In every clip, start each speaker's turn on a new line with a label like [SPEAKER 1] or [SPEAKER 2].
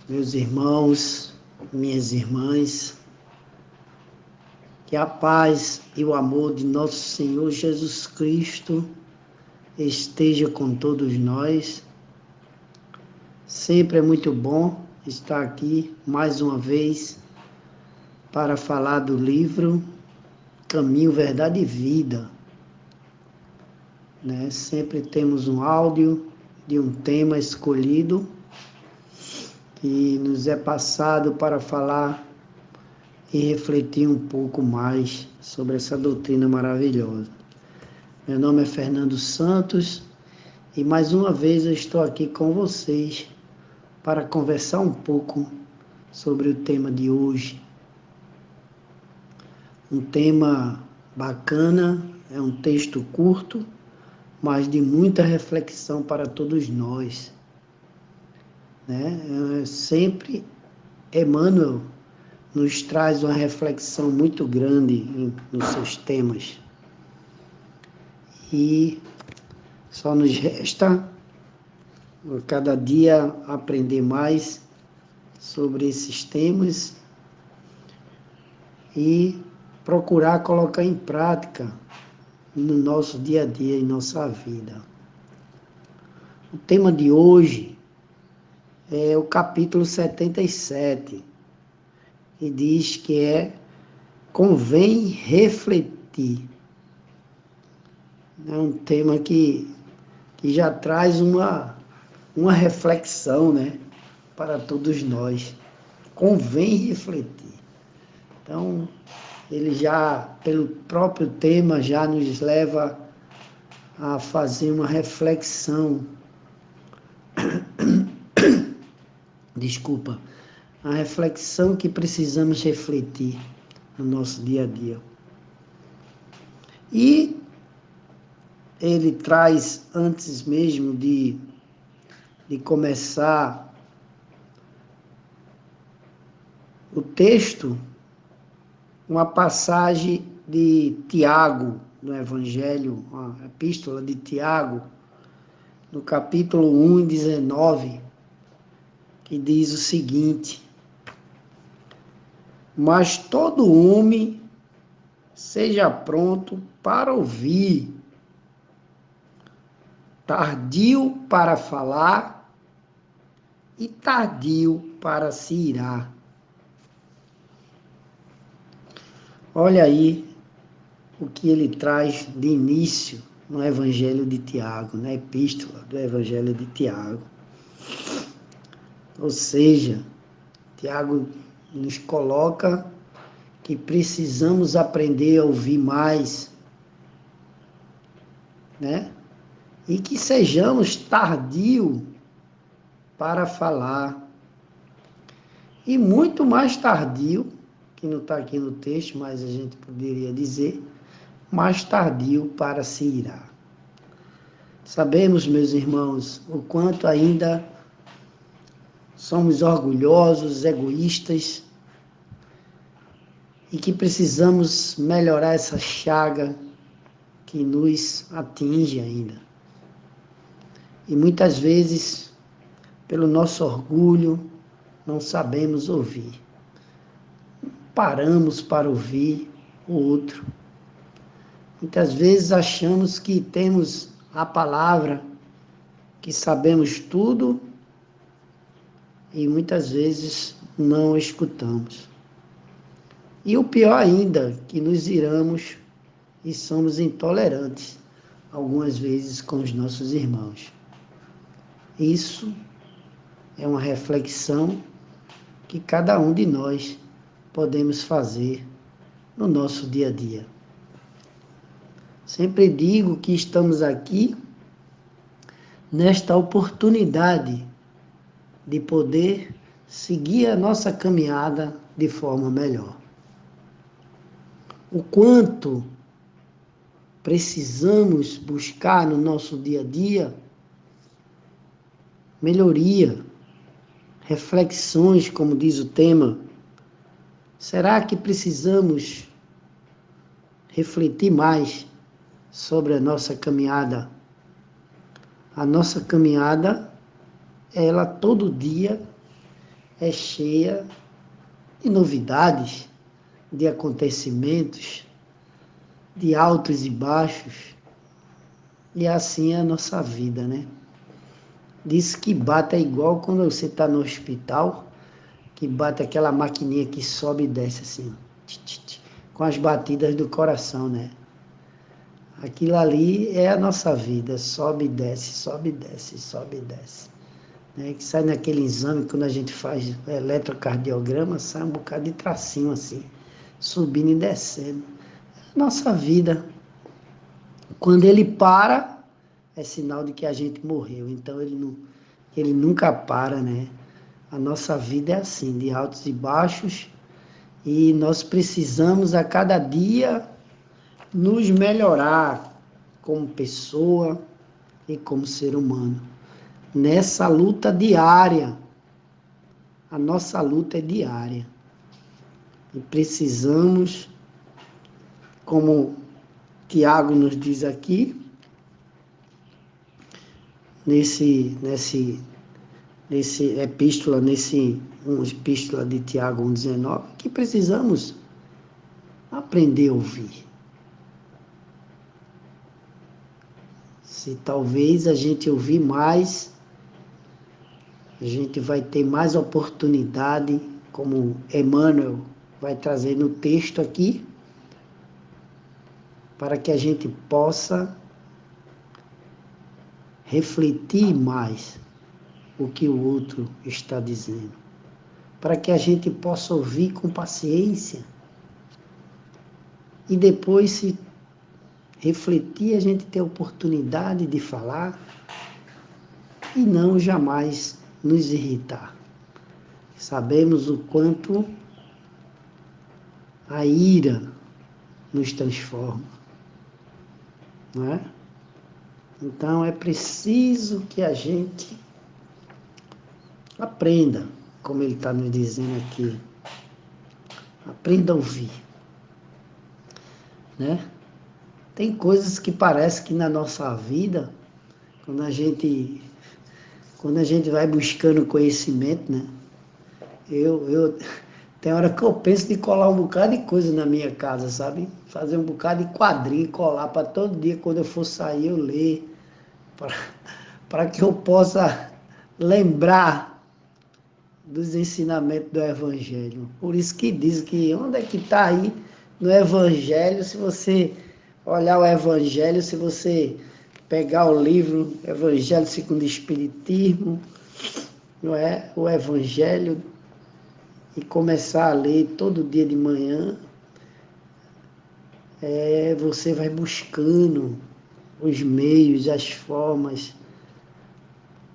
[SPEAKER 1] Meus irmãos, minhas irmãs, que a paz e o amor de nosso Senhor Jesus Cristo esteja com todos nós. Sempre é muito bom estar aqui mais uma vez para falar do livro Caminho, Verdade e Vida. Sempre temos um áudio de um tema escolhido que nos é passado para falar e refletir um pouco mais sobre essa doutrina maravilhosa. Meu nome é Fernando Santos e mais uma vez eu estou aqui com vocês para conversar um pouco sobre o tema de hoje. Um tema bacana, é um texto curto, mas de muita reflexão para todos nós. Sempre Emmanuel nos traz uma reflexão muito grande nos seus temas. E só nos resta, a cada dia, aprender mais sobre esses temas e procurar colocar em prática no nosso dia a dia, em nossa vida. O tema de hoje é o capítulo 77, e diz que convém refletir. É um tema que já traz uma reflexão, para todos nós. Convém refletir. Então, ele já, pelo próprio tema, já nos leva a fazer uma reflexão. A reflexão que precisamos refletir no nosso dia a dia. E ele traz, antes mesmo de começar o texto, uma passagem de Tiago, no Evangelho, a epístola de Tiago, no capítulo 1, 19, que diz o seguinte: mas todo homem seja pronto para ouvir, tardio para falar e tardio para se irar. Olha aí o que ele traz de início no Evangelho de Tiago, na epístola do Evangelho de Tiago. Ou seja, Tiago nos coloca que precisamos aprender a ouvir mais, e que sejamos tardios para falar. E muito mais tardio, que não está aqui no texto, mas a gente poderia dizer, mais tardio para se irar. Sabemos, meus irmãos, o quanto ainda somos orgulhosos, egoístas, e que precisamos melhorar essa chaga que nos atinge ainda. E muitas vezes, pelo nosso orgulho, não sabemos ouvir. Paramos para ouvir o outro. Muitas vezes achamos que temos a palavra, que sabemos tudo, e muitas vezes não escutamos. E o pior ainda, que nos iramos e somos intolerantes, algumas vezes, com os nossos irmãos. Isso é uma reflexão que cada um de nós podemos fazer no nosso dia a dia. Sempre digo que estamos aqui nesta oportunidade de poder seguir a nossa caminhada de forma melhor. O quanto precisamos buscar no nosso dia a dia melhoria, reflexões, como diz o tema. Será que precisamos refletir mais sobre a nossa caminhada? A nossa caminhada, ela todo dia, é cheia de novidades, de acontecimentos, de altos e baixos. E assim é a nossa vida, né? Diz que bate é igual quando você está no hospital, que bate aquela maquininha que sobe e desce assim, com as batidas do coração, né? Aquilo ali é a nossa vida, sobe e desce, sobe e desce, sobe e desce. Né? Que sai naquele exame, quando a gente faz eletrocardiograma, sai um bocado de tracinho assim, subindo e descendo. É a nossa vida. Quando ele para, é sinal de que a gente morreu. Então ele nunca para, né? A nossa vida é assim, de altos e baixos, e nós precisamos a cada dia nos melhorar como pessoa e como ser humano. Nessa luta diária, a nossa luta é diária. E precisamos, como Tiago nos diz aqui, nesse epístola de Tiago 1,19, que precisamos aprender a ouvir. Se talvez a gente ouvir mais, a gente vai ter mais oportunidade, como Emmanuel vai trazer no texto aqui, para que a gente possa refletir mais o que o outro está dizendo, para que a gente possa ouvir com paciência e depois, se refletir, a gente ter a oportunidade de falar e não jamais nos irritar. Sabemos o quanto a ira nos transforma, não é? Então é preciso que a gente aprenda, como ele está nos dizendo aqui, aprenda a ouvir, né? Tem coisas que parece que na nossa vida, quando a gente vai buscando conhecimento, né? Tem hora que eu penso de colar um bocado de coisa na minha casa, sabe? Fazer um bocado de quadrinho, colar para todo dia, quando eu for sair, eu ler, para que eu possa lembrar dos ensinamentos do Evangelho. Por isso que diz que onde é que está aí no Evangelho, se você olhar o Evangelho, se você pegar o livro Evangelho segundo o Espiritismo, não é? O Evangelho, e começar a ler todo dia de manhã, você vai buscando os meios, as formas,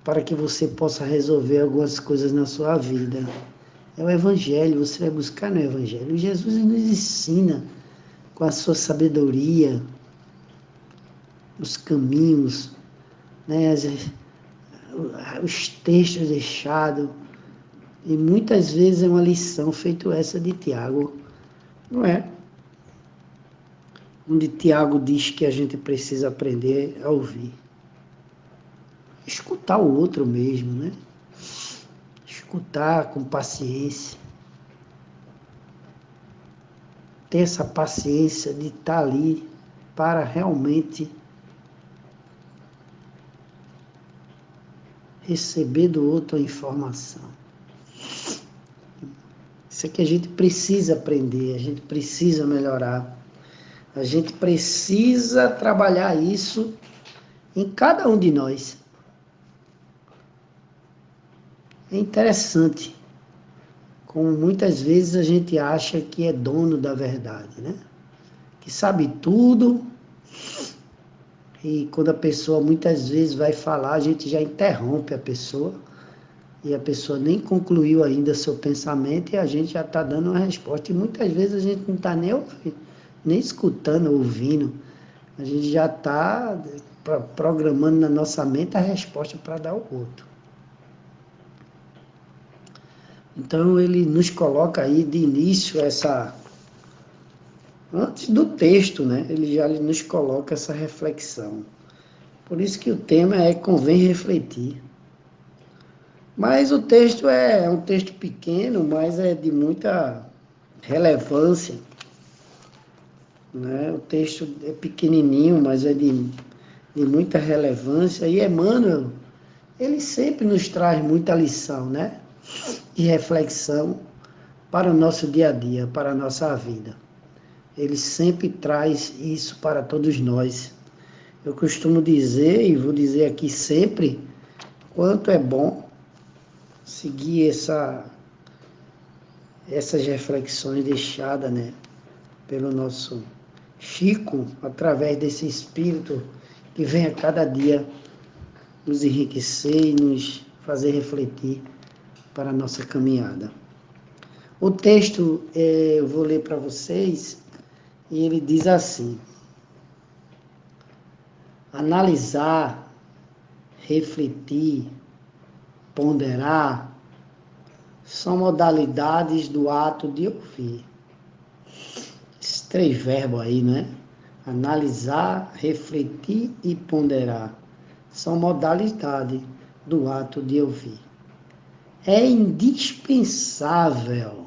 [SPEAKER 1] para que você possa resolver algumas coisas na sua vida. É o Evangelho, você vai buscar no Evangelho. Jesus nos ensina com a sua sabedoria, os caminhos, né, os textos deixados. E muitas vezes é uma lição feita essa de Tiago, não é? Onde Tiago diz que a gente precisa aprender a ouvir. Escutar o outro mesmo, né? Escutar com paciência. Ter essa paciência de estar ali para realmente receber do outro a informação. Isso é que a gente precisa aprender, a gente precisa melhorar. A gente precisa trabalhar isso em cada um de nós. É interessante como muitas vezes a gente acha que é dono da verdade, né? Que sabe tudo, e quando a pessoa muitas vezes vai falar, a gente já interrompe a pessoa, e a pessoa nem concluiu ainda seu pensamento, e a gente já está dando uma resposta. E muitas vezes a gente não está nem escutando, ouvindo, a gente já está programando na nossa mente a resposta para dar ao outro. Então ele nos coloca aí de início antes do texto, né? Ele já nos coloca essa reflexão. Por isso que o tema é convém refletir. Mas o texto é um texto pequeno, mas é de muita relevância, né? O texto é pequenininho, mas é de muita relevância. E Emmanuel, ele sempre nos traz muita lição, né? E reflexão para o nosso dia a dia, para a nossa vida. Ele sempre traz isso para todos nós. Eu costumo dizer, e vou dizer aqui sempre, quanto é bom seguir essas reflexões deixadas, né, pelo nosso Chico, através desse espírito que vem a cada dia nos enriquecer e nos fazer refletir para a nossa caminhada. O texto, eu vou ler para vocês, e ele diz assim: analisar, refletir, ponderar, são modalidades do ato de ouvir. Esses 3 verbos aí, né? Analisar, refletir e ponderar são modalidades do ato de ouvir. É indispensável,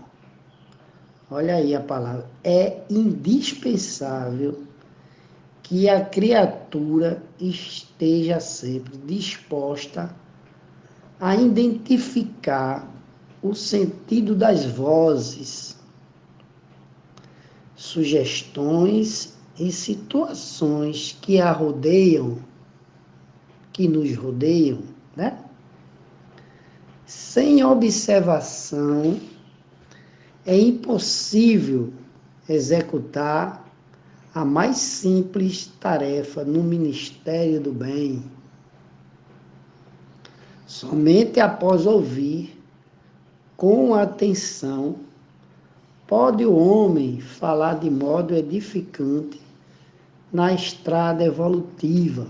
[SPEAKER 1] olha aí a palavra, é indispensável que a criatura esteja sempre disposta a identificar o sentido das vozes, sugestões e situações que a rodeiam, que nos rodeiam, né? Sem observação, é impossível executar a mais simples tarefa no ministério do bem. Somente após ouvir com atenção pode o homem falar de modo edificante na estrada evolutiva.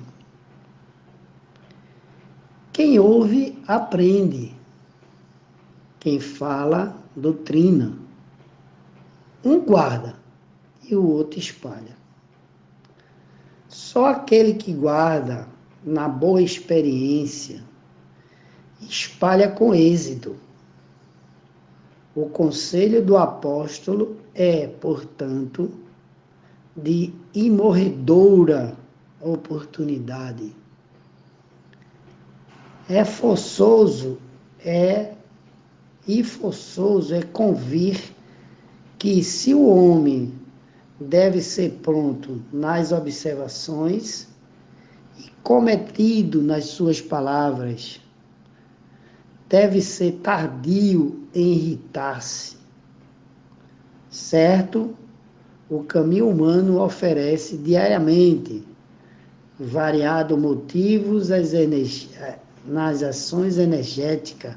[SPEAKER 1] Quem ouve, aprende. Quem fala, doutrina. Um guarda e o outro espalha. Só aquele que guarda na boa experiência espalha com êxito. O conselho do apóstolo é, portanto, de imorredoura oportunidade. Forçoso é convir que se o homem deve ser pronto nas observações e cometido nas suas palavras, deve ser tardio em irritar-se. Certo? O caminho humano oferece diariamente variados motivos nas ações energéticas.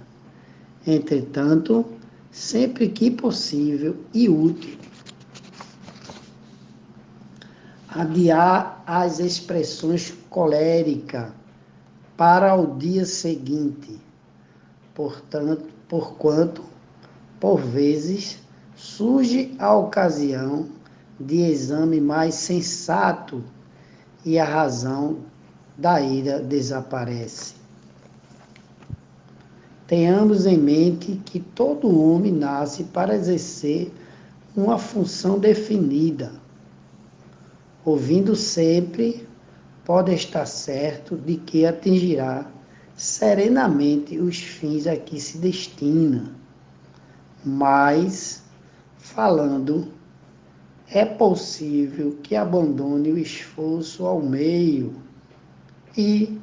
[SPEAKER 1] Entretanto, sempre que possível e útil, adiar as expressões coléricas para o dia seguinte, porquanto, por vezes, surge a ocasião de exame mais sensato e a razão da ira desaparece. Tenhamos em mente que todo homem nasce para exercer uma função definida. Ouvindo sempre, pode estar certo de que atingirá serenamente os fins a que se destina. Mas, falando, é possível que abandone o esforço ao meio e,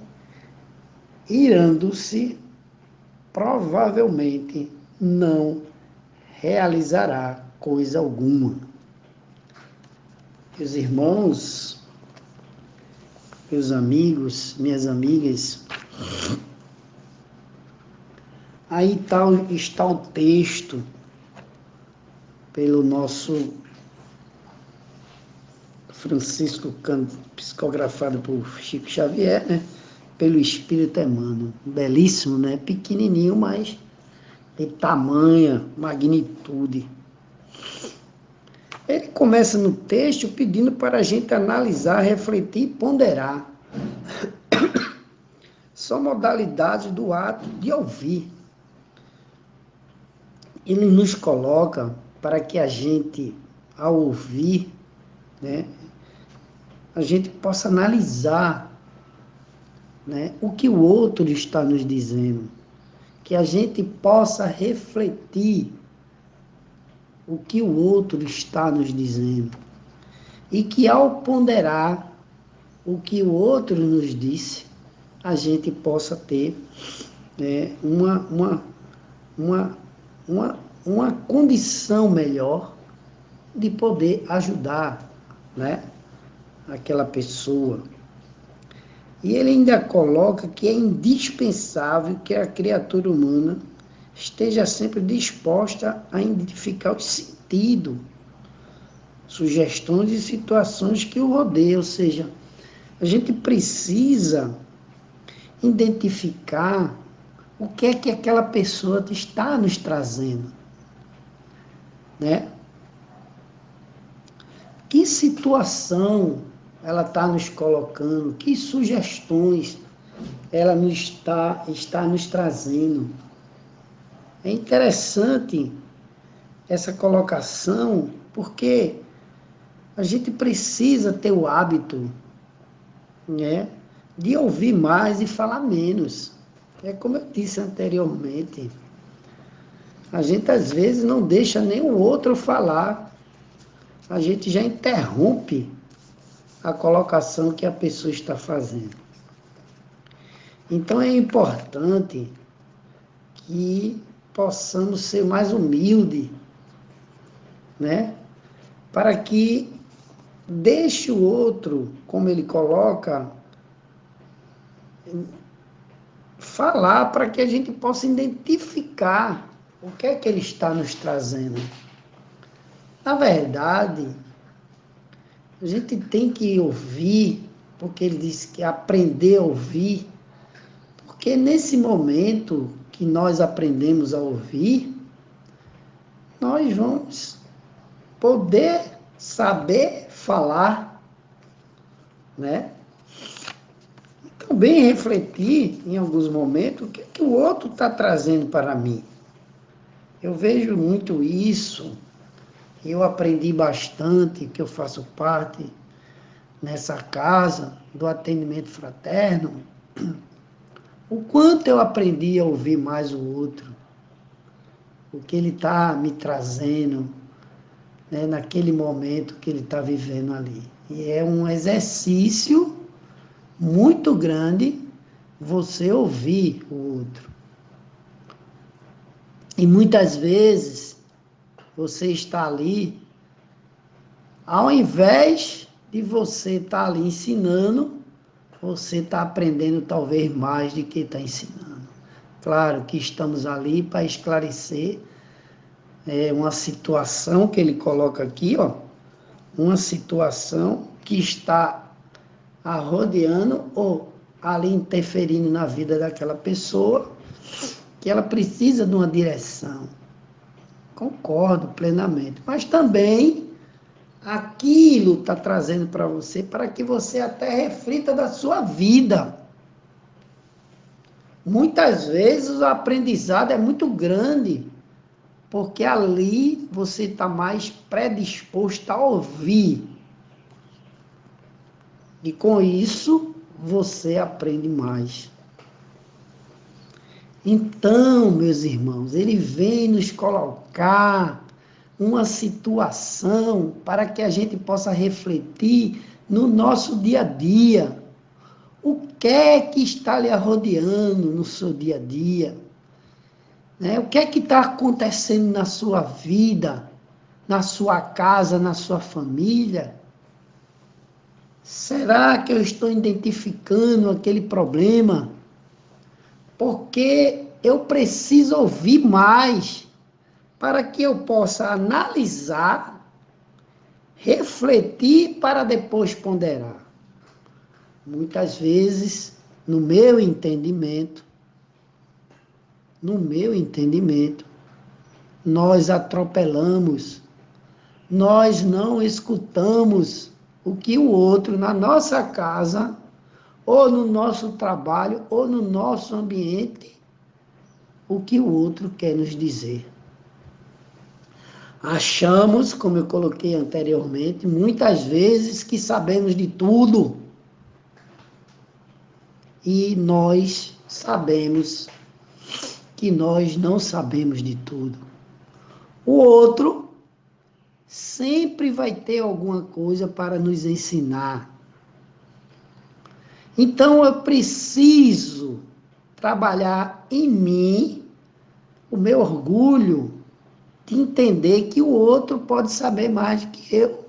[SPEAKER 1] irando-se, provavelmente não realizará coisa alguma. Meus irmãos, meus amigos, minhas amigas, aí está o texto pelo nosso Francisco Canto, psicografado por Chico Xavier, né? Pelo Espírito Emmanuel. Belíssimo, né? Pequenininho, mas de tamanha magnitude. Ele começa no texto pedindo para a gente analisar, refletir e ponderar. São modalidades do ato de ouvir. ele nos coloca para que a gente, ao ouvir, né, a gente possa analisar, né, o que o outro está nos dizendo, que a gente possa refletir o que o outro está nos dizendo, e que ao ponderar o que o outro nos disse, a gente possa ter, né, uma, uma, uma condição melhor de poder ajudar, né, aquela pessoa. E ele ainda coloca que é indispensável que a criatura humana esteja sempre disposta a identificar o sentido, sugestões e situações que o rodeiam, ou seja, a gente precisa identificar o que é que aquela pessoa está nos trazendo, né? Que situação ela está nos colocando, que sugestões ela está nos trazendo. É interessante essa colocação, porque a gente precisa ter o hábito, né, de ouvir mais e falar menos. É como eu disse anteriormente, a gente às vezes não deixa nem o outro falar, a gente já interrompe a colocação que a pessoa está fazendo. Então é importante que possamos ser mais humildes, né? Para que deixe o outro, como ele coloca, falar para que a gente possa identificar o que é que ele está nos trazendo. Na verdade, a gente tem que ouvir, porque ele disse que aprender a ouvir, porque nesse momento que nós aprendemos a ouvir, nós vamos poder saber falar, né? Também refletir em alguns momentos o que, que o outro está trazendo para mim. Eu vejo muito isso, eu aprendi bastante, que eu faço parte nessa casa do atendimento fraterno, o quanto eu aprendi a ouvir mais o outro, o que ele está me trazendo, né, naquele momento que ele está vivendo ali. E é um exercício muito grande você ouvir o outro. E muitas vezes você está ali, ao invés de você estar ali ensinando, você está aprendendo talvez mais do que está ensinando. Claro que estamos ali para esclarecer uma situação que ele coloca aqui, ó, uma situação que está rodeando ou ali interferindo na vida daquela pessoa, que ela precisa de uma direção. Concordo plenamente. Mas também aquilo está trazendo para você, para que você até reflita da sua vida. Muitas vezes o aprendizado é muito grande, porque ali você está mais predisposto a ouvir. E com isso, você aprende mais. Então, meus irmãos, ele vem nos colocar uma situação para que a gente possa refletir no nosso dia a dia. O que é que está lhe rodeando no seu dia a dia? Né? O que é que está acontecendo na sua vida, na sua casa, na sua família? Será que eu estou identificando aquele problema? Porque eu preciso ouvir mais para que eu possa analisar, refletir para depois ponderar. Muitas vezes, no meu entendimento, nós atropelamos, nós não escutamos o que o outro na nossa casa, ou no nosso trabalho, ou no nosso ambiente, o que o outro quer nos dizer. Achamos, como eu coloquei anteriormente, muitas vezes que sabemos de tudo. E nós sabemos que nós não sabemos de tudo. O outro sempre vai ter alguma coisa para nos ensinar. Então eu preciso trabalhar em mim o meu orgulho de entender que o outro pode saber mais do que eu.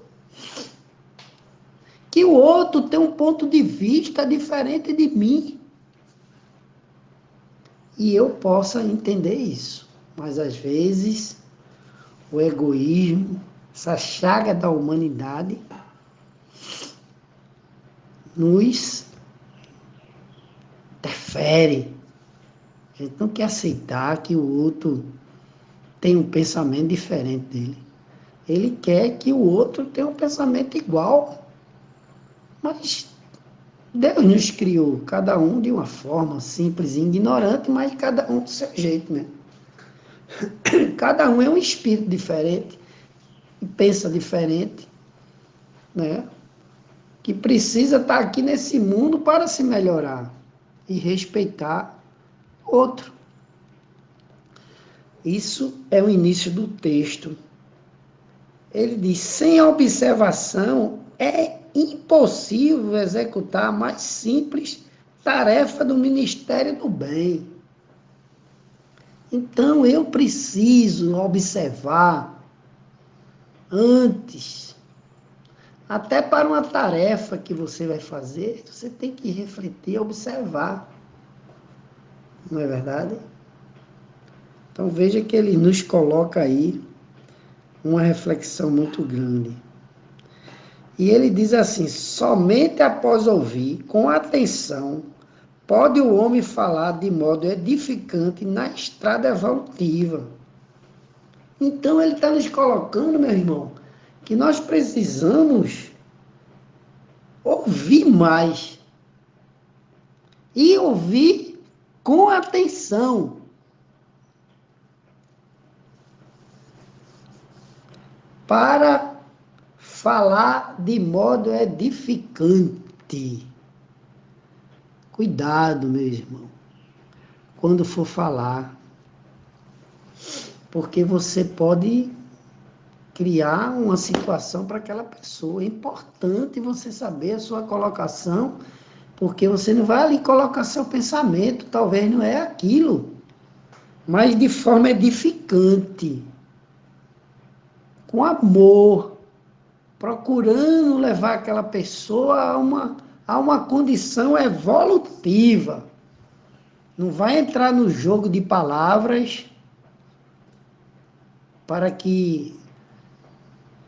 [SPEAKER 1] Que o outro tem um ponto de vista diferente de mim. E eu possa entender isso. Mas às vezes o egoísmo, essa chaga da humanidade, nos interfere. A gente não quer aceitar que o outro tem um pensamento diferente dele. Ele quer que o outro tenha um pensamento igual. Mas Deus nos criou, cada um de uma forma simples e ignorante, mas cada um do seu jeito mesmo. Cada um é um espírito diferente, e pensa diferente, né? Que precisa estar aqui nesse mundo para se melhorar e respeitar o outro. Isso é o início do texto. Ele diz: sem observação é impossível executar a mais simples tarefa do ministério do bem. Então eu preciso observar antes. Até para uma tarefa que você vai fazer, você tem que refletir, observar. Não é verdade? Então veja que ele nos coloca aí uma reflexão muito grande. E ele diz assim: somente após ouvir com atenção pode o homem falar de modo edificante na estrada evolutiva. Então ele está nos colocando, meu irmão, que nós precisamos ouvir mais e ouvir com atenção. Para falar de modo edificante. Cuidado, meu irmão, quando for falar, porque você pode criar uma situação para aquela pessoa. É importante você saber a sua colocação, porque você não vai ali colocar seu pensamento, talvez não é aquilo, mas de forma edificante, com amor, procurando levar aquela pessoa a uma condição evolutiva. Não vai entrar no jogo de palavras para que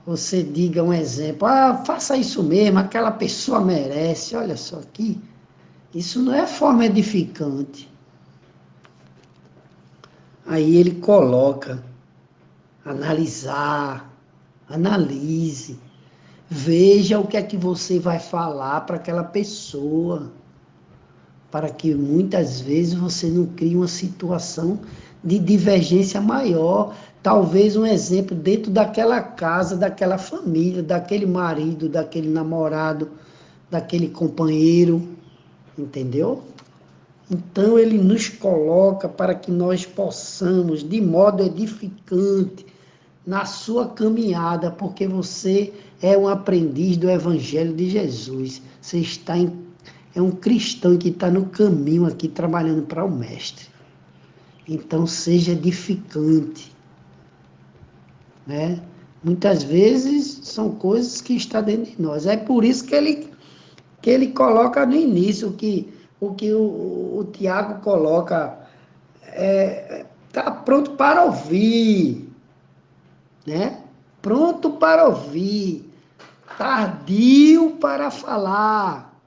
[SPEAKER 1] você diga um exemplo. Faça isso mesmo, aquela pessoa merece. Olha só aqui. Isso não é forma edificante. Aí ele coloca, analisar, analise. Veja o que é que você vai falar para aquela pessoa, para que muitas vezes você não crie uma situação de divergência maior. Talvez um exemplo dentro daquela casa, daquela família, daquele marido, daquele namorado, daquele companheiro, entendeu? Então ele nos coloca para que nós possamos, de modo edificante, na sua caminhada, porque você é um aprendiz do Evangelho de Jesus. Você é um cristão que está no caminho aqui, trabalhando para o Mestre. Então, seja edificante. Né? Muitas vezes são coisas que estão dentro de nós. É por isso que ele coloca no início o que o Tiago coloca, está pronto para ouvir, né? Pronto para ouvir, tardio para falar.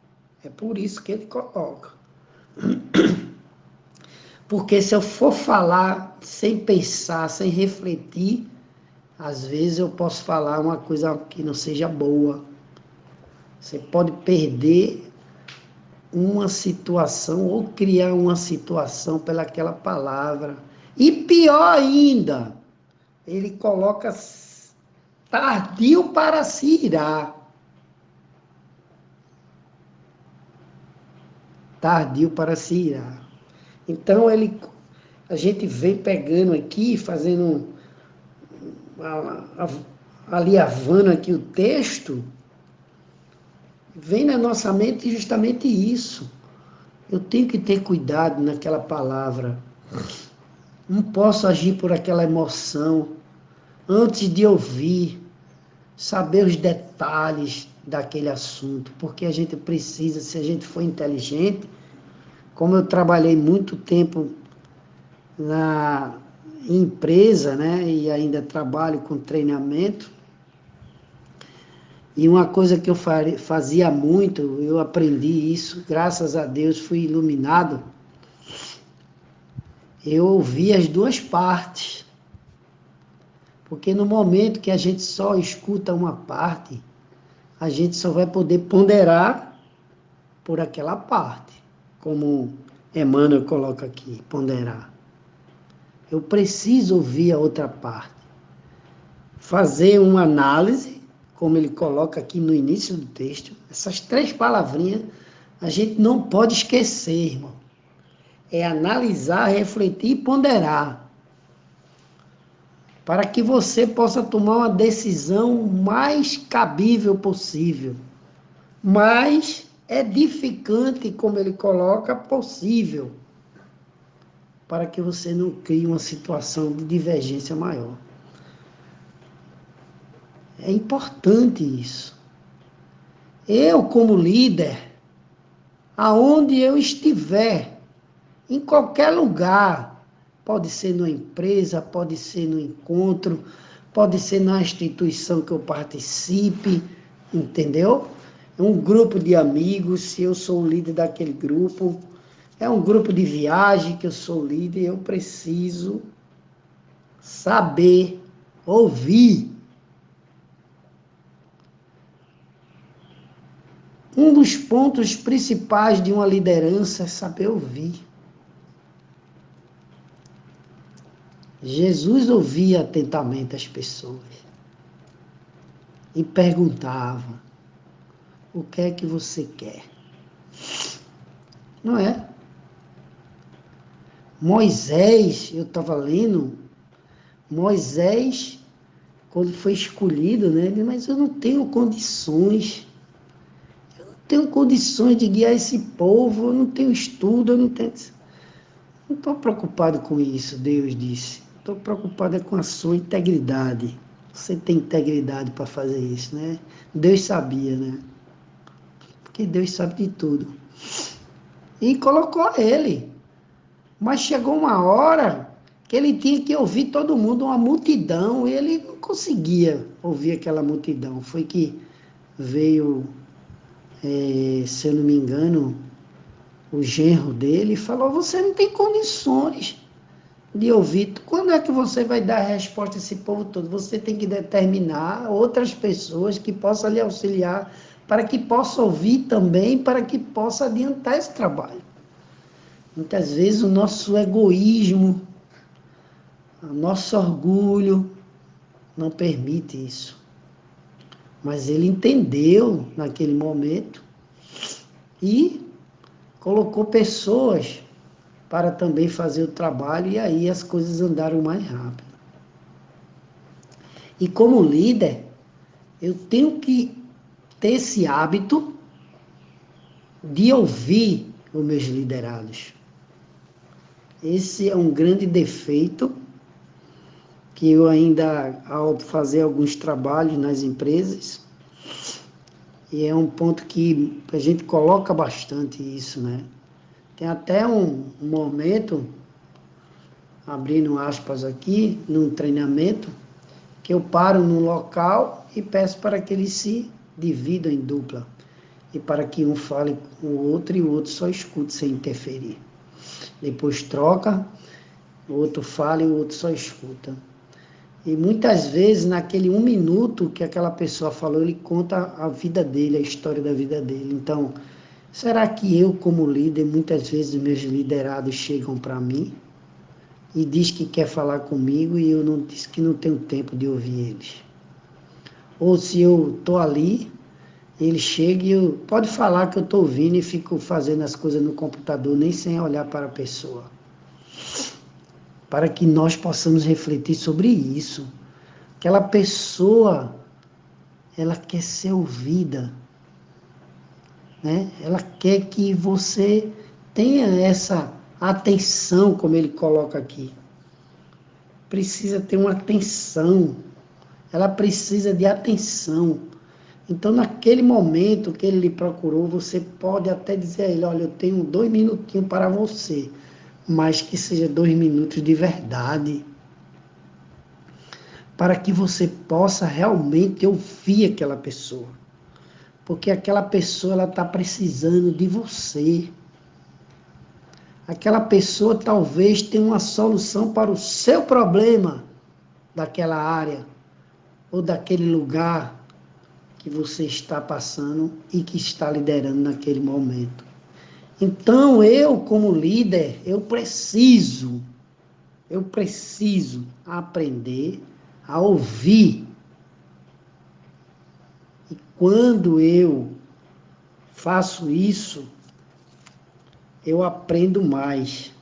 [SPEAKER 1] É por isso que ele coloca. Porque se eu for falar sem pensar, sem refletir, às vezes eu posso falar uma coisa que não seja boa. Você pode perder uma situação ou criar uma situação pelaquela palavra. E pior ainda, ele coloca tardio para se irar. Tardio para se irar. Então, a gente vem pegando aqui, fazendo, aliavando aqui o texto, vem na nossa mente justamente isso. Eu tenho que ter cuidado naquela palavra. Não posso agir por aquela emoção. Antes de ouvir, saber os detalhes daquele assunto. Porque a gente precisa, se a gente for inteligente, como eu trabalhei muito tempo na empresa, né, e ainda trabalho com treinamento, e uma coisa que eu fazia muito, eu aprendi isso, graças a Deus fui iluminado, eu ouvi as duas partes, porque no momento que a gente só escuta uma parte, a gente só vai poder ponderar por aquela parte, como Emmanuel coloca aqui, ponderar. Eu preciso ouvir a outra parte, fazer uma análise, como ele coloca aqui no início do texto, essas 3 palavrinhas a gente não pode esquecer, irmão. É analisar, refletir e ponderar, para que você possa tomar uma decisão mais cabível possível, mais edificante, como ele coloca, possível, para que você não crie uma situação de divergência maior. É importante isso. Eu, como líder, aonde eu estiver, em qualquer lugar, pode ser numa empresa, pode ser no encontro, pode ser na instituição que eu participe, entendeu? É um grupo de amigos, se eu sou o líder daquele grupo, é um grupo de viagem que eu sou líder, eu preciso saber, ouvir. Um dos pontos principais de uma liderança é saber ouvir. Jesus ouvia atentamente as pessoas e perguntava: o que é que você quer? Não é? Moisés, eu estava lendo, Moisés, quando foi escolhido, né? Ele disse, mas eu não tenho condições, de guiar esse povo, eu não tenho estudo, eu não tenho... Não estou preocupado com isso, Deus disse. Estou preocupado com a sua integridade. Você tem integridade para fazer isso, né? Deus sabia, né? Porque Deus sabe de tudo. E colocou ele. Mas chegou uma hora que ele tinha que ouvir todo mundo, uma multidão, e ele não conseguia ouvir aquela multidão. Foi que veio, se eu não me engano, o genro dele e falou, você não tem condições de ouvir. Quando é que você vai dar a resposta a esse povo todo? Você tem que determinar outras pessoas que possam lhe auxiliar, para que possa ouvir também, para que possa adiantar esse trabalho. Muitas vezes o nosso egoísmo, o nosso orgulho não permite isso. Mas ele entendeu naquele momento e colocou pessoas para também fazer o trabalho, e aí as coisas andaram mais rápido. E como líder, eu tenho que ter esse hábito de ouvir os meus liderados. Esse é um grande defeito que eu ainda, ao fazer alguns trabalhos nas empresas, e é um ponto que a gente coloca bastante isso, né? Tem até um momento, abrindo aspas aqui, num treinamento, que eu paro num local e peço para que eles se dividam em dupla. E para que um fale com o outro e o outro só escute sem interferir. Depois troca, o outro fala e o outro só escuta. E muitas vezes, naquele 1 minuto que aquela pessoa falou, ele conta a vida dele, a história da vida dele. Então, será que eu, como líder, muitas vezes meus liderados chegam para mim e diz que quer falar comigo e eu não disse que não tenho tempo de ouvir eles? Ou se eu estou ali, ele chega e eu, pode falar que eu estou ouvindo e fico fazendo as coisas no computador, nem sem olhar para a pessoa. Para que nós possamos refletir sobre isso. Aquela pessoa, ela quer ser ouvida, né? Ela quer que você tenha essa atenção, como ele coloca aqui. Precisa ter uma atenção. Ela precisa de atenção. Então, naquele momento que ele lhe procurou, você pode até dizer a ele, olha, eu tenho 2 minutinhos para você, mas que seja 2 minutos de verdade, para que você possa realmente ouvir aquela pessoa. Porque aquela pessoa, ela está precisando de você. Aquela pessoa talvez tenha uma solução para o seu problema daquela área ou daquele lugar que você está passando e que está liderando naquele momento. Então, eu como líder, eu preciso aprender a ouvir. E quando eu faço isso, eu aprendo mais.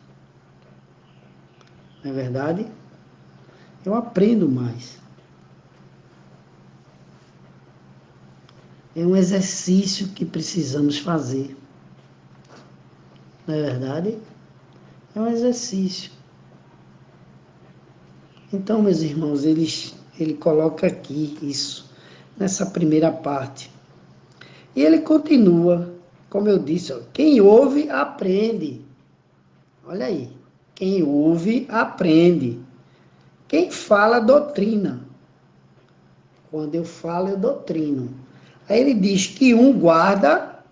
[SPEAKER 1] Não é verdade? Eu aprendo mais. É um exercício que precisamos fazer. Não é verdade? É um exercício. Então, meus irmãos, ele coloca aqui isso, nessa primeira parte. E ele continua, como eu disse, ó, quem ouve, aprende. Olha aí. Quem ouve, aprende. Quem fala, doutrina. Quando eu falo, eu doutrino. Aí ele diz que um guarda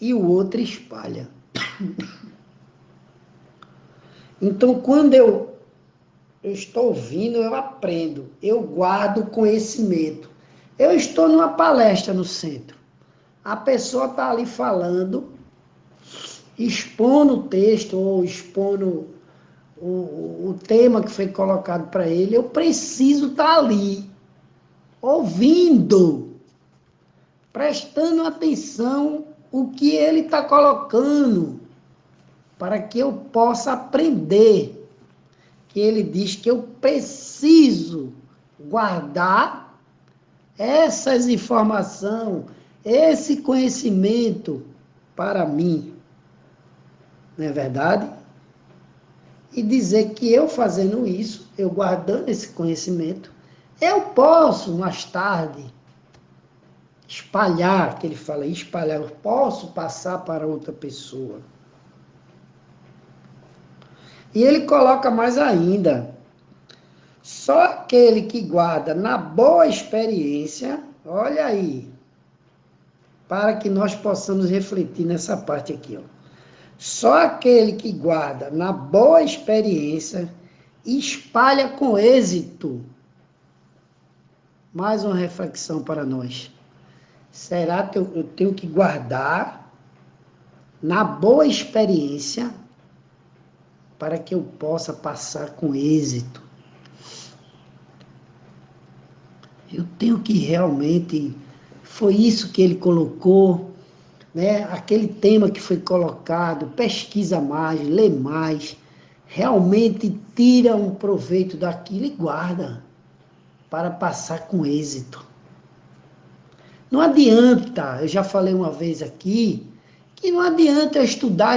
[SPEAKER 1] e o outro espalha. Então, quando eu estou ouvindo, eu aprendo. Eu guardo conhecimento. Eu estou numa palestra no centro. A pessoa está ali falando, expondo o texto ou expondo o tema que foi colocado para ele. Eu preciso estar ali, ouvindo, prestando atenção o que ele está colocando, para que eu possa aprender. Que ele diz que eu preciso guardar essas informações, esse conhecimento para mim. Não é verdade? E dizer que eu fazendo isso, eu guardando esse conhecimento, eu posso mais tarde espalhar, que ele fala, espalhar, eu posso passar para outra pessoa. E ele coloca mais ainda, só aquele que guarda na boa experiência, olha aí, para que nós possamos refletir nessa parte aqui, ó. Só aquele que guarda na boa experiência espalha com êxito. Mais uma reflexão para nós. Será que eu tenho que guardar na boa experiência para que eu possa passar com êxito? Eu tenho que realmente... Foi isso que ele colocou, né? Aquele tema que foi colocado, pesquisa mais, lê mais, realmente tira um proveito daquilo e guarda para passar com êxito. Não adianta, eu já falei uma vez aqui, que não adianta eu estudar,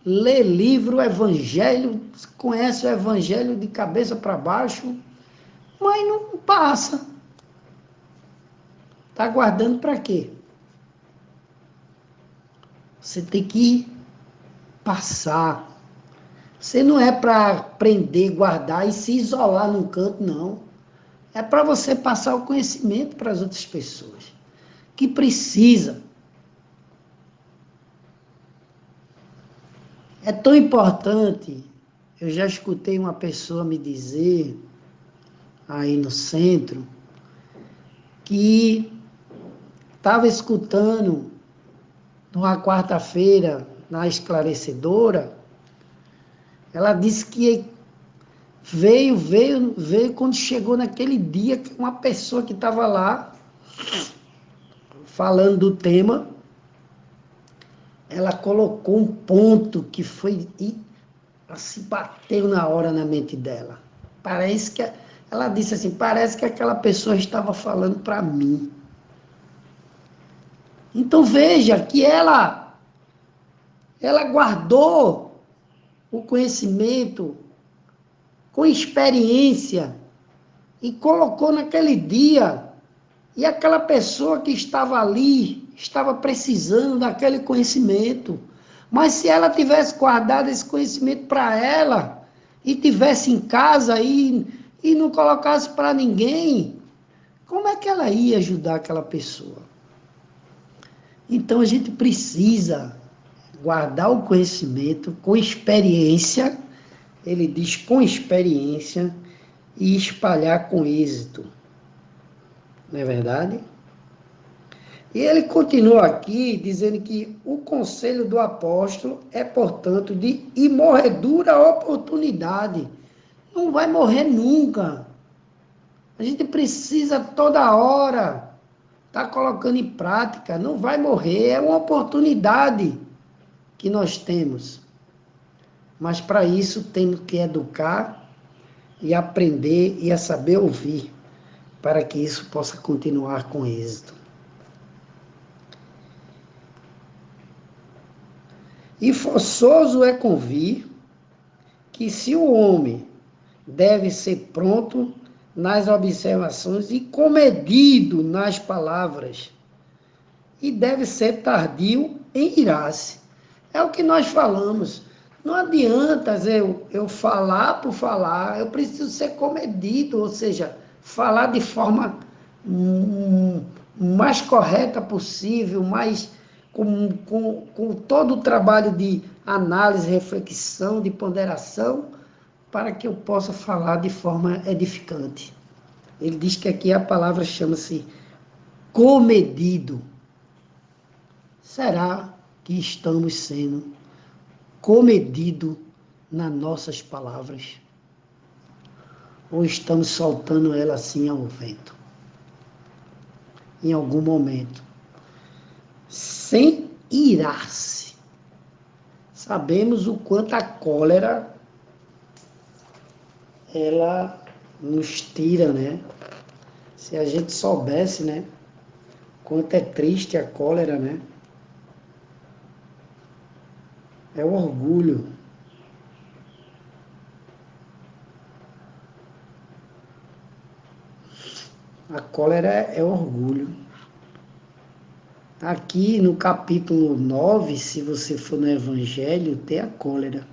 [SPEAKER 1] ler livro, evangelho, conhece o evangelho de cabeça para baixo, mas não passa. Está guardando para quê? Você tem que passar. Você não é para aprender, guardar e se isolar num canto, não. É para você passar o conhecimento para as outras pessoas que precisa. É tão importante. Eu já escutei uma pessoa me dizer aí no centro que estava escutando numa quarta-feira na esclarecedora. Ela disse que Veio, quando chegou naquele dia, que uma pessoa que estava lá, falando do tema, ela colocou um ponto que foi, e assim, bateu na hora na mente dela. Parece que, ela disse assim, parece que aquela pessoa estava falando para mim. Então veja que ela guardou o conhecimento com experiência e colocou naquele dia. E aquela pessoa que estava ali estava precisando daquele conhecimento. Mas se ela tivesse guardado esse conhecimento para ela e tivesse em casa e não colocasse para ninguém, como é que ela ia ajudar aquela pessoa? Então a gente precisa guardar o conhecimento com experiência, ele diz com experiência, e espalhar com êxito. Não é verdade? E ele continua aqui dizendo que o conselho do apóstolo é, portanto, de imorredura oportunidade. Não vai morrer nunca. A gente precisa toda hora estar colocando em prática. Não vai morrer, é uma oportunidade que nós temos. Mas para isso temos que educar e aprender e a saber ouvir, para que isso possa continuar com êxito. E forçoso é convir que se o homem deve ser pronto nas observações e comedido nas palavras, e deve ser tardio em irar-se. É o que nós falamos. Não adianta eu falar por falar, eu preciso ser comedido, ou seja, falar de forma mais correta possível, mais com todo o trabalho de análise, reflexão, de ponderação, para que eu possa falar de forma edificante. Ele diz que aqui a palavra chama-se comedido. Será que estamos sendo comedidos nas nossas palavras? Ou estamos soltando ela assim ao vento? Em algum momento. Sem irar-se. Sabemos o quanto a cólera ela nos tira, né? Se a gente soubesse, né? Quanto é triste a cólera, né? É o orgulho. A cólera é orgulho. Aqui no capítulo 9, se você for no Evangelho, tem a cólera.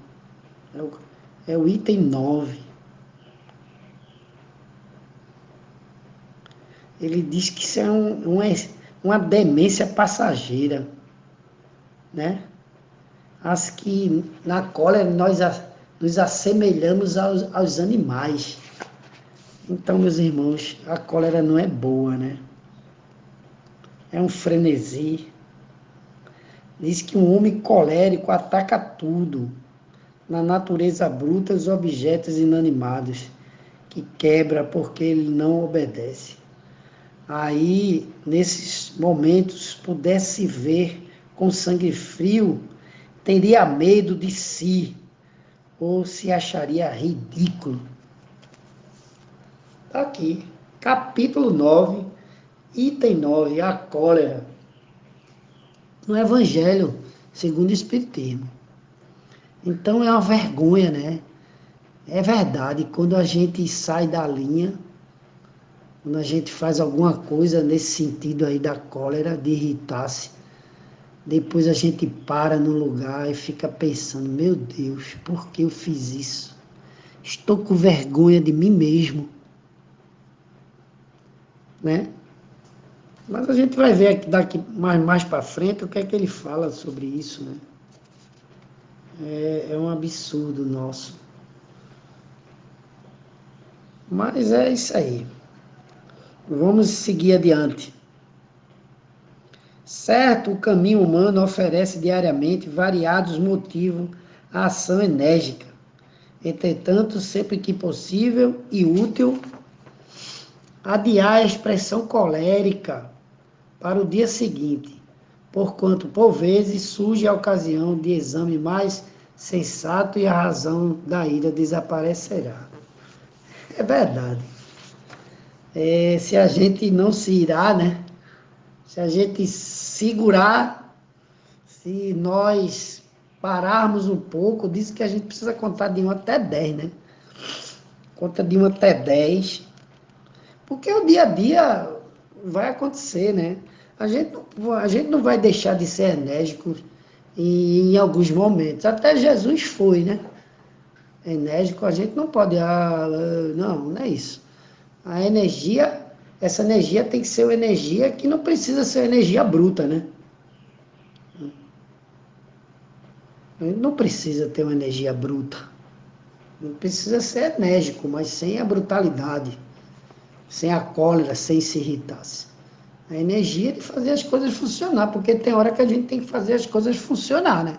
[SPEAKER 1] É o item 9. Ele diz que isso é uma demência passageira, né? As que na cólera nós nos assemelhamos aos animais. Então, meus irmãos, a cólera não é boa, né? É um frenesi. Diz que um homem colérico ataca tudo, na natureza bruta os objetos inanimados, que quebra porque ele não obedece. Aí, nesses momentos, pudesse ver com sangue frio, teria medo de si, ou se acharia ridículo. Está aqui, capítulo 9, item 9, a cólera, no Evangelho, segundo o Espiritismo. Então é uma vergonha, né? É verdade, quando a gente sai da linha, quando a gente faz alguma coisa nesse sentido aí da cólera, de irritar-se, depois a gente para no lugar e fica pensando, meu Deus, por que eu fiz isso? Estou com vergonha de mim mesmo, né? Mas a gente vai ver aqui, daqui mais para frente o que é que ele fala sobre isso, né? É um absurdo nosso. Mas é isso aí. Vamos seguir adiante. Certo, o caminho humano oferece diariamente variados motivos à ação enérgica, Entretanto, sempre que possível e útil, adiar a expressão colérica para o dia seguinte, porquanto, por vezes, surge a ocasião de exame mais sensato e a razão da ira desaparecerá. É verdade. Se a gente não se irar, né? Se a gente segurar, se nós pararmos um pouco, diz que a gente precisa contar de 1 até 10, né? Conta de 1 até 10, porque o dia a dia vai acontecer, né? A gente não vai deixar de ser enérgico em alguns momentos. Até Jesus foi, né? Enérgico, a gente não pode. Não é isso. A energia, essa energia tem que ser uma energia que não precisa ser energia bruta, né? A gente não precisa ter uma energia bruta. Não precisa ser enérgico, mas sem a brutalidade, sem a cólera, sem se irritar. A energia de fazer as coisas funcionar, porque tem hora que a gente tem que fazer as coisas funcionar, né?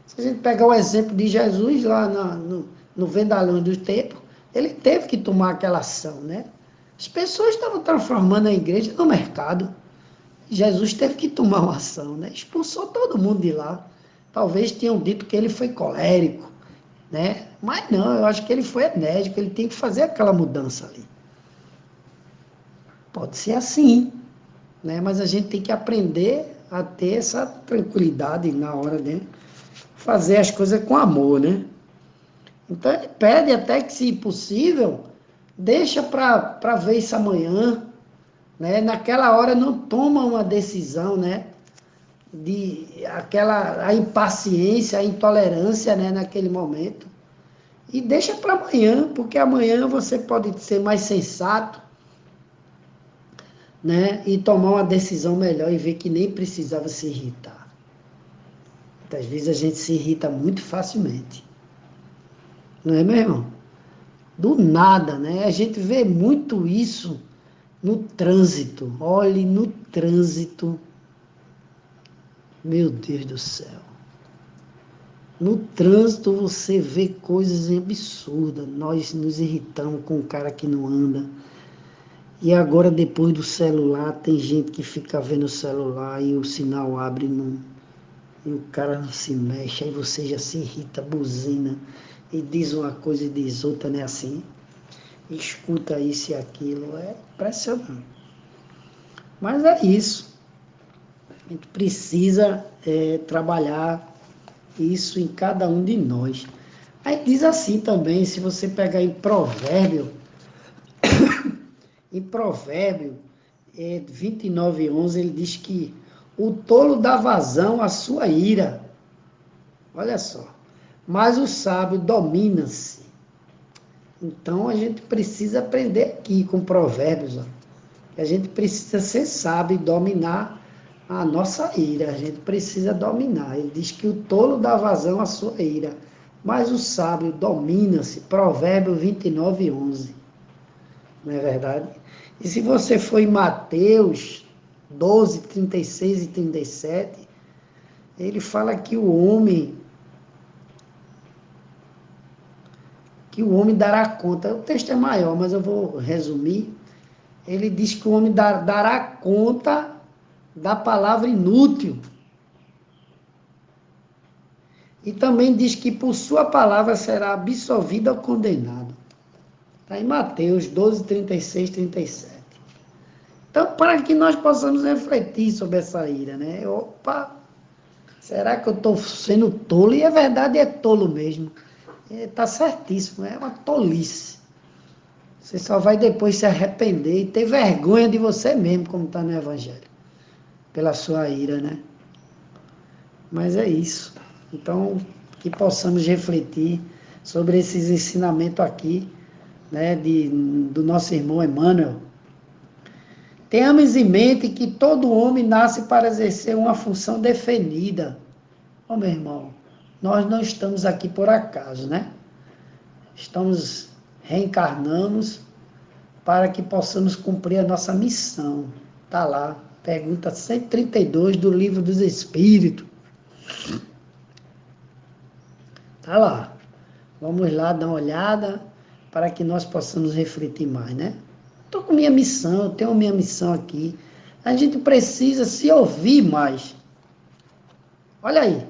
[SPEAKER 1] Se a gente pegar o exemplo de Jesus lá no Vendalhão do Tempo, ele teve que tomar aquela ação, né? As pessoas estavam transformando a igreja no mercado. Jesus teve que tomar uma ação, né? Expulsou todo mundo de lá. Talvez tenham dito que ele foi colérico, né? Mas não, eu acho que ele foi enérgico, ele tem que fazer aquela mudança ali. Pode ser assim, né? Mas a gente tem que aprender a ter essa tranquilidade na hora de fazer as coisas com amor, né? Então ele pede até que, se possível, deixa para ver isso amanhã, né? Naquela hora não toma uma decisão, né? A impaciência, a intolerância, né? Naquele momento. E deixa para amanhã, porque amanhã você pode ser mais sensato, né? E tomar uma decisão melhor e ver que nem precisava se irritar. Muitas vezes a gente se irrita muito facilmente. Não é, meu irmão? Do nada, né? A gente vê muito isso no trânsito. Olhe, no trânsito. Meu Deus do céu. No trânsito você vê coisas absurdas. Nós nos irritamos com o cara que não anda. E agora, depois do celular, tem gente que fica vendo o celular e o sinal abre e o cara não se mexe. Aí você já se irrita, buzina e diz uma coisa e diz outra, né? Assim, escuta isso e aquilo. É impressionante. Mas é isso. A gente precisa trabalhar isso em cada um de nós. Aí diz assim também, se você pegar em Provérbio 29:11, ele diz que o tolo dá vazão à sua ira. Olha só. Mas o sábio domina-se. Então a gente precisa aprender aqui com Provérbios, ó. A gente precisa ser sábio e dominar a nossa ira. A gente precisa dominar. Ele diz que o tolo dá vazão à sua ira, mas o sábio domina-se. Provérbio 29:11. Não é verdade? E se você for em Mateus 12, 36 e 37, ele fala que o homem dará conta. O texto é maior, mas eu vou resumir. Ele diz que o homem dará conta da palavra inútil. E também diz que por sua palavra será absolvido ou condenado. Está em Mateus 12, 36, 37. Então, para que nós possamos refletir sobre essa ira, né? Opa, será que eu estou sendo tolo? E a verdade é tolo mesmo. Está certíssimo, é uma tolice. Você só vai depois se arrepender e ter vergonha de você mesmo, como está no Evangelho, pela sua ira, né? Mas é isso. Então, que possamos refletir sobre esses ensinamentos aqui, né, do nosso irmão Emmanuel. Tenhamos em mente que todo homem nasce para exercer uma função definida. Ô, meu irmão, nós não estamos aqui por acaso, né? Reencarnamos para que possamos cumprir a nossa missão. Está lá, pergunta 132 do Livro dos Espíritos. Está lá. Vamos lá dar uma olhada para que nós possamos refletir mais, né? Estou com minha missão, eu tenho minha missão aqui. A gente precisa se ouvir mais. Olha aí,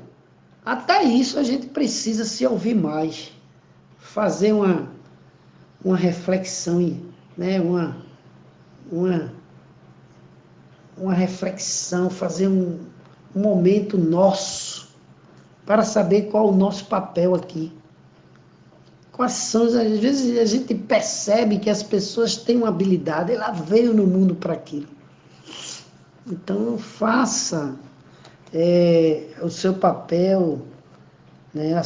[SPEAKER 1] até isso a gente precisa se ouvir mais. Fazer uma reflexão, né? Uma, uma reflexão, fazer um momento nosso para saber qual é o nosso papel aqui. Quais são, às vezes a gente percebe que as pessoas têm uma habilidade, ela veio no mundo para aquilo. Então faça o seu papel, né,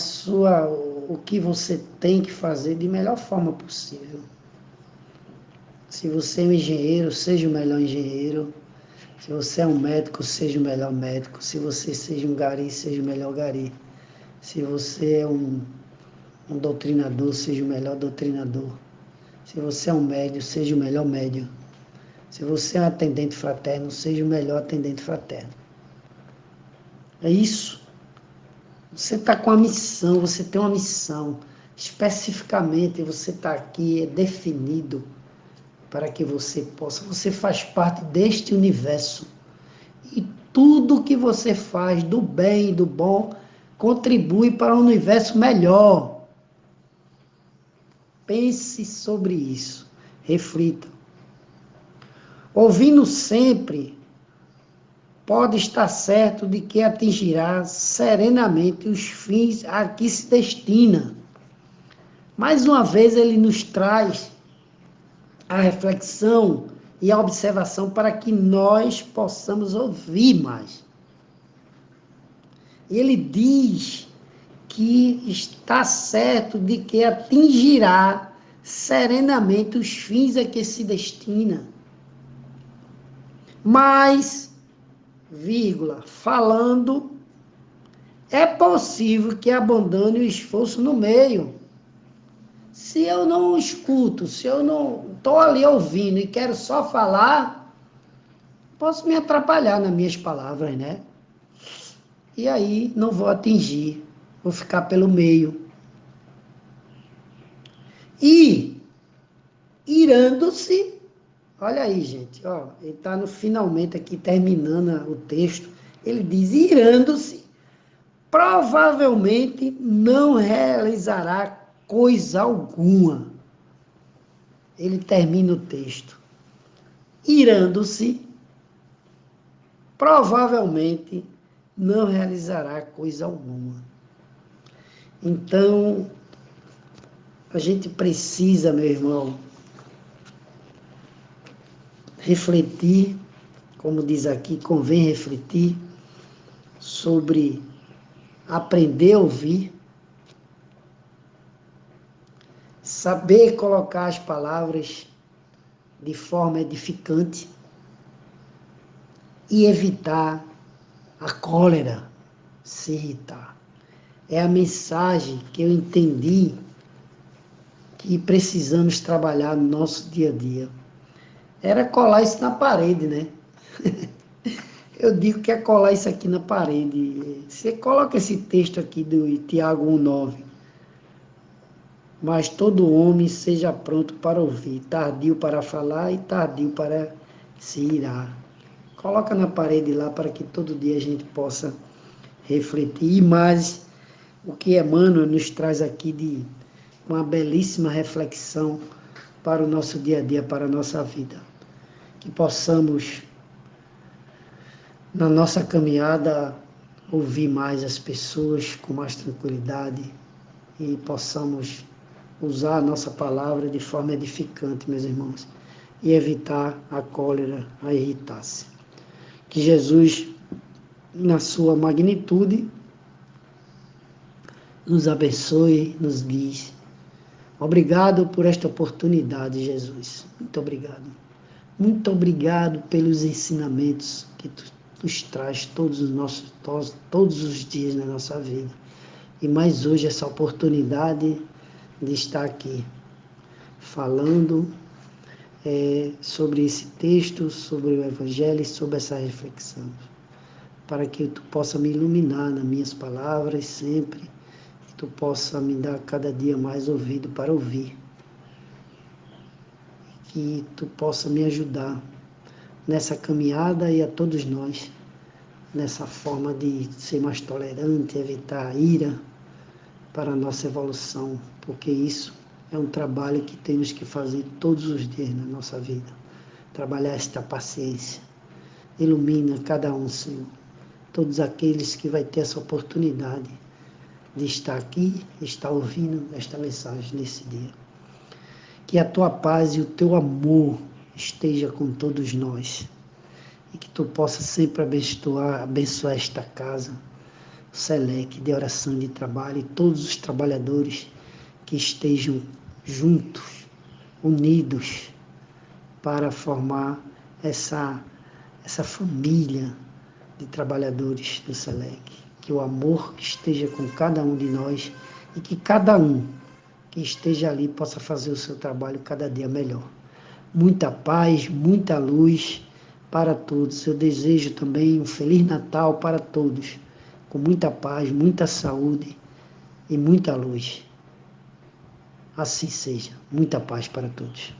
[SPEAKER 1] o que você tem que fazer de melhor forma possível. Se você é um engenheiro, seja o melhor engenheiro. Se você é um médico, seja o melhor médico. Se você seja um gari, seja o melhor gari. Se você é um doutrinador, seja o melhor doutrinador. Se você é um médio, seja o melhor médio. Se você é um atendente fraterno, seja o melhor atendente fraterno. É isso. Você está com a missão, você tem uma missão. Especificamente, você está aqui, é definido para que você possa. Você faz parte deste universo. E tudo que você faz, do bem e do bom, contribui para um universo melhor. Pense sobre isso. Reflita. Ouvindo sempre, pode estar certo de que atingirá serenamente os fins a que se destina. Mais uma vez, ele nos traz a reflexão e a observação para que nós possamos ouvir mais. Ele diz que está certo de que atingirá serenamente os fins a que se destina. Mas, vírgula, falando, é possível que abandone o esforço no meio. Se eu não escuto, se eu não estou ali ouvindo e quero só falar, posso me atrapalhar nas minhas palavras, né? E aí não vou atingir, vou ficar pelo meio. E, irando-se, olha aí, gente, ó, ele está no finalmente aqui, terminando o texto, ele diz, irando-se, provavelmente não realizará coisa alguma. Ele termina o texto. Irando-se, provavelmente não realizará coisa alguma. Então, a gente precisa, meu irmão, refletir, como diz aqui, convém refletir sobre aprender a ouvir, saber colocar as palavras de forma edificante e evitar a cólera, se irritar. É a mensagem que eu entendi que precisamos trabalhar no nosso dia a dia. Era colar isso na parede, né? Eu digo que é colar isso aqui na parede. Você coloca esse texto aqui do Tiago 1,9. Mas todo homem seja pronto para ouvir, tardio para falar e tardio para se irar. Coloca na parede lá para que todo dia a gente possa refletir. E mais, o que Emmanuel nos traz aqui de uma belíssima reflexão para o nosso dia a dia, para a nossa vida. Que possamos, na nossa caminhada, ouvir mais as pessoas com mais tranquilidade e possamos usar a nossa palavra de forma edificante, meus irmãos, e evitar a cólera, a irritar-se. Que Jesus, na sua magnitude, nos abençoe, nos guie. Obrigado por esta oportunidade, Jesus. Muito obrigado. Muito obrigado pelos ensinamentos que tu nos traz todos os dias na nossa vida. E mais hoje essa oportunidade de estar aqui falando sobre esse texto, sobre o Evangelho e sobre essa reflexão, para que tu possa me iluminar nas minhas palavras sempre, que Tu possa me dar cada dia mais ouvido para ouvir, que Tu possa me ajudar nessa caminhada e a todos nós, nessa forma de ser mais tolerante, evitar a ira para a nossa evolução, porque isso é um trabalho que temos que fazer todos os dias na nossa vida, trabalhar esta paciência. Ilumina cada um, Senhor, todos aqueles que vai ter essa oportunidade de estar aqui, estar ouvindo esta mensagem nesse dia. Que a Tua paz e o Teu amor esteja com todos nós e que Tu possa sempre abençoar esta casa, o SELEC de oração e de trabalho e todos os trabalhadores que estejam juntos, unidos, para formar essa família de trabalhadores do SELEC. Que o amor esteja com cada um de nós e que cada um que esteja ali possa fazer o seu trabalho cada dia melhor. Muita paz, muita luz para todos. Eu desejo também um Feliz Natal para todos, com muita paz, muita saúde e muita luz. Assim seja. Muita paz para todos.